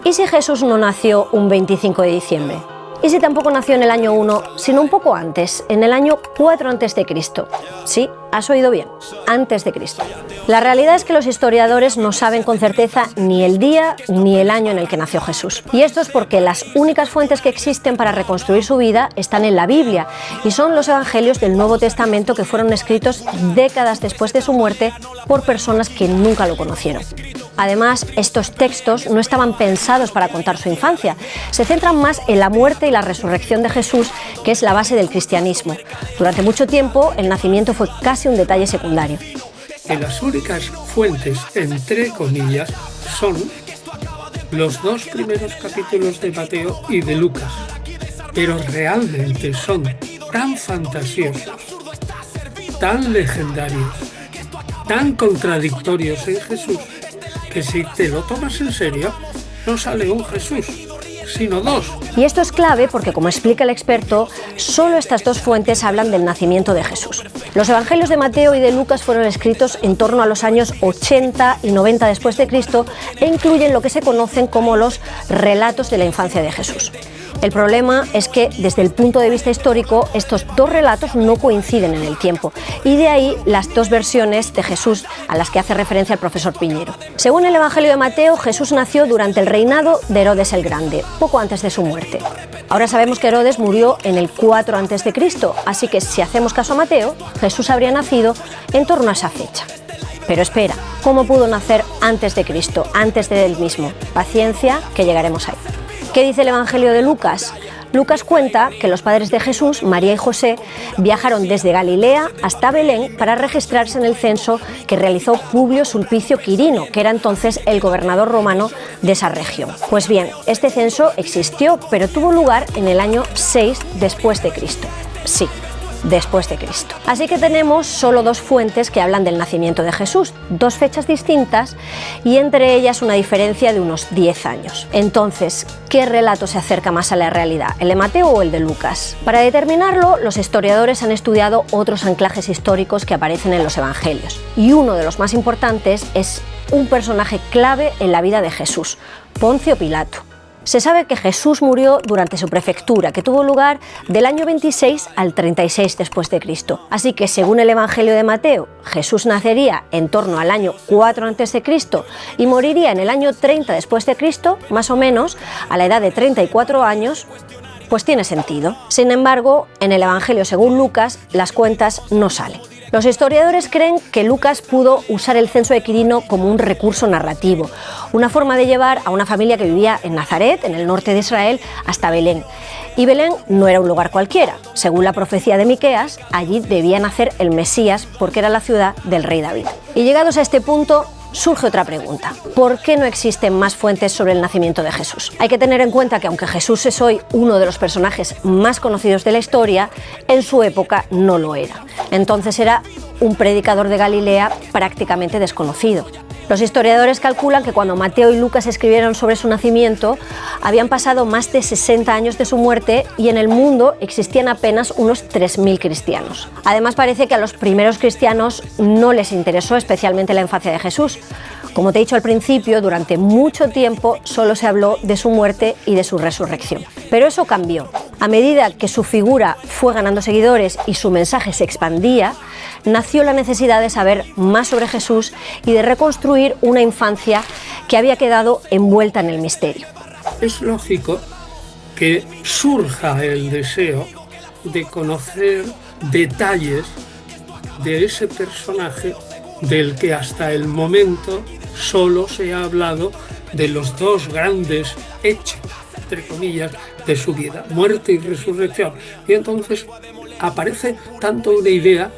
¿Y si Jesús no nació un 25 de diciembre? ¿Y si tampoco nació en el año 1, sino un poco antes, en el año 4 a.C.? Sí, has oído bien, antes de Cristo. La realidad es que los historiadores no saben con certeza ni el día ni el año en el que nació Jesús. Y esto es porque las únicas fuentes que existen para reconstruir su vida están en la Biblia, y son los evangelios del Nuevo Testamento, que fueron escritos décadas después de su muerte por personas que nunca lo conocieron. Además, estos textos no estaban pensados para contar su infancia, se centran más en la muerte y la resurrección de Jesús, que es la base del cristianismo. Durante mucho tiempo, el nacimiento fue casi un detalle secundario. Que las únicas fuentes, entre comillas, son los 2 primeros capítulos de Mateo y de Lucas, pero realmente son tan fantasiosos, tan legendarios, tan contradictorios en Jesús, que si te lo tomas en serio, no sale un Jesús, sino 2. Y esto es clave porque, como explica el experto, solo estas 2 fuentes hablan del nacimiento de Jesús. Los evangelios de Mateo y de Lucas fueron escritos en torno a los años 80 y 90 después de Cristo e incluyen lo que se conocen como los relatos de la infancia de Jesús. El problema es que, desde el punto de vista histórico, estos 2 relatos no coinciden en el tiempo, y de ahí las 2 versiones de Jesús a las que hace referencia el profesor Piñero. Según el Evangelio de Mateo, Jesús nació durante el reinado de Herodes el Grande, poco antes de su muerte. Ahora sabemos que Herodes murió en el 4 a.C., así que si hacemos caso a Mateo, Jesús habría nacido en torno a esa fecha. Pero espera, ¿cómo pudo nacer antes de Cristo, antes de él mismo? Paciencia, que llegaremos ahí. ¿Qué dice el Evangelio de Lucas? Lucas cuenta que los padres de Jesús, María y José, viajaron desde Galilea hasta Belén para registrarse en el censo que realizó Publio Sulpicio Quirino, que era entonces el gobernador romano de esa región. Pues bien, este censo existió, pero tuvo lugar en el año 6 después de Cristo. Sí, después de Cristo. Así que tenemos solo 2 fuentes que hablan del nacimiento de Jesús, 2 fechas distintas y entre ellas una diferencia de unos 10 años. Entonces, ¿qué relato se acerca más a la realidad, el de Mateo o el de Lucas? Para determinarlo, los historiadores han estudiado otros anclajes históricos que aparecen en los evangelios, y uno de los más importantes es un personaje clave en la vida de Jesús, Poncio Pilato. Se sabe que Jesús murió durante su prefectura, que tuvo lugar del año 26 al 36 después de Cristo. Así que, según el Evangelio de Mateo, Jesús nacería en torno al año 4 a.C. y moriría en el año 30 después de Cristo, más o menos a la edad de 34 años, pues tiene sentido. Sin embargo, en el Evangelio según Lucas, las cuentas no salen. Los historiadores creen que Lucas pudo usar el censo de Quirino como un recurso narrativo, una forma de llevar a una familia que vivía en Nazaret, en el norte de Israel, hasta Belén. Y Belén no era un lugar cualquiera. Según la profecía de Miqueas, allí debía nacer el Mesías porque era la ciudad del rey David. Y llegados a este punto, surge otra pregunta. ¿Por qué no existen más fuentes sobre el nacimiento de Jesús? Hay que tener en cuenta que, aunque Jesús es hoy uno de los personajes más conocidos de la historia, en su época no lo era. Entonces era un predicador de Galilea prácticamente desconocido. Los historiadores calculan que cuando Mateo y Lucas escribieron sobre su nacimiento, habían pasado más de 60 años de su muerte y en el mundo existían apenas unos 3.000 cristianos. Además, parece que a los primeros cristianos no les interesó especialmente la infancia de Jesús. Como te he dicho al principio, durante mucho tiempo solo se habló de su muerte y de su resurrección. Pero eso cambió. A medida que su figura fue ganando seguidores y su mensaje se expandía, nació la necesidad de saber más sobre Jesús y de reconstruir una infancia que había quedado envuelta en el misterio. Es lógico que surja el deseo de conocer detalles de ese personaje del que hasta el momento solo se ha hablado de los 2 grandes hechos, entre comillas, de su vida, muerte y resurrección. Y entonces aparece tanto una idea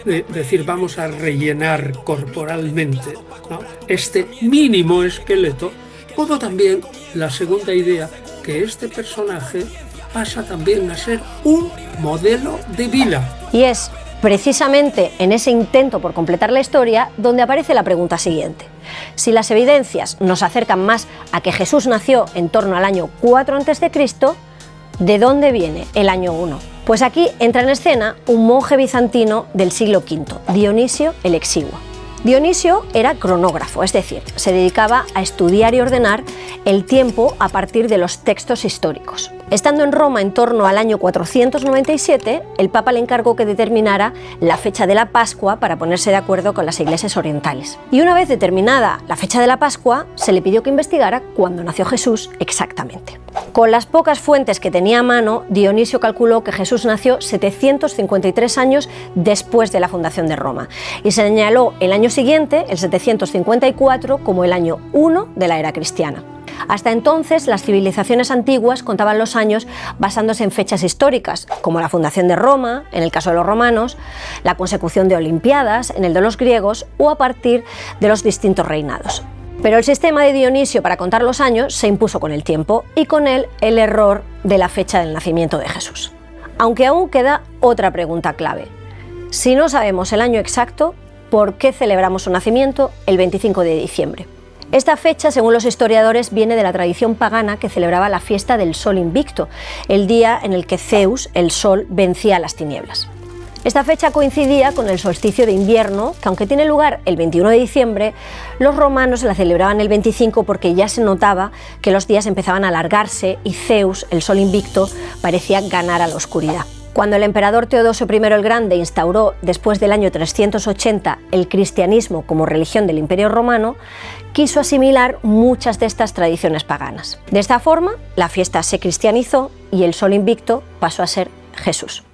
de decir, vamos a rellenar corporalmente, ¿no?, este mínimo esqueleto, como también la segunda idea, que este personaje pasa también a ser un modelo de vida. Y es precisamente en ese intento por completar la historia donde aparece la pregunta siguiente. Si las evidencias nos acercan más a que Jesús nació en torno al año 4 a.C., ¿de dónde viene el año 1? Pues aquí entra en escena un monje bizantino del siglo V, Dionisio el Exiguo. Dionisio era cronógrafo, es decir, se dedicaba a estudiar y ordenar el tiempo a partir de los textos históricos. Estando en Roma en torno al año 497, el Papa le encargó que determinara la fecha de la Pascua para ponerse de acuerdo con las iglesias orientales. Y una vez determinada la fecha de la Pascua, se le pidió que investigara cuándo nació Jesús exactamente. Con las pocas fuentes que tenía a mano, Dionisio calculó que Jesús nació 753 años después de la fundación de Roma y señaló el año siguiente, el 754, como el año 1 de la era cristiana. Hasta entonces, las civilizaciones antiguas contaban los años basándose en fechas históricas, como la fundación de Roma, en el caso de los romanos, la consecución de Olimpiadas, en el de los griegos, o a partir de los distintos reinados. Pero el sistema de Dionisio para contar los años se impuso con el tiempo y con él el error de la fecha del nacimiento de Jesús. Aunque aún queda otra pregunta clave. Si no sabemos el año exacto, ¿por qué celebramos su nacimiento el 25 de diciembre? Esta fecha, según los historiadores, viene de la tradición pagana que celebraba la fiesta del Sol Invicto, el día en el que Zeus, el Sol, vencía a las tinieblas. Esta fecha coincidía con el solsticio de invierno, que aunque tiene lugar el 21 de diciembre, los romanos la celebraban el 25 porque ya se notaba que los días empezaban a alargarse y Zeus, el Sol Invicto, parecía ganar a la oscuridad. Cuando el emperador Teodosio I el Grande instauró, después del año 380, el cristianismo como religión del Imperio Romano, quiso asimilar muchas de estas tradiciones paganas. De esta forma, la fiesta se cristianizó y el Sol Invicto pasó a ser Jesús.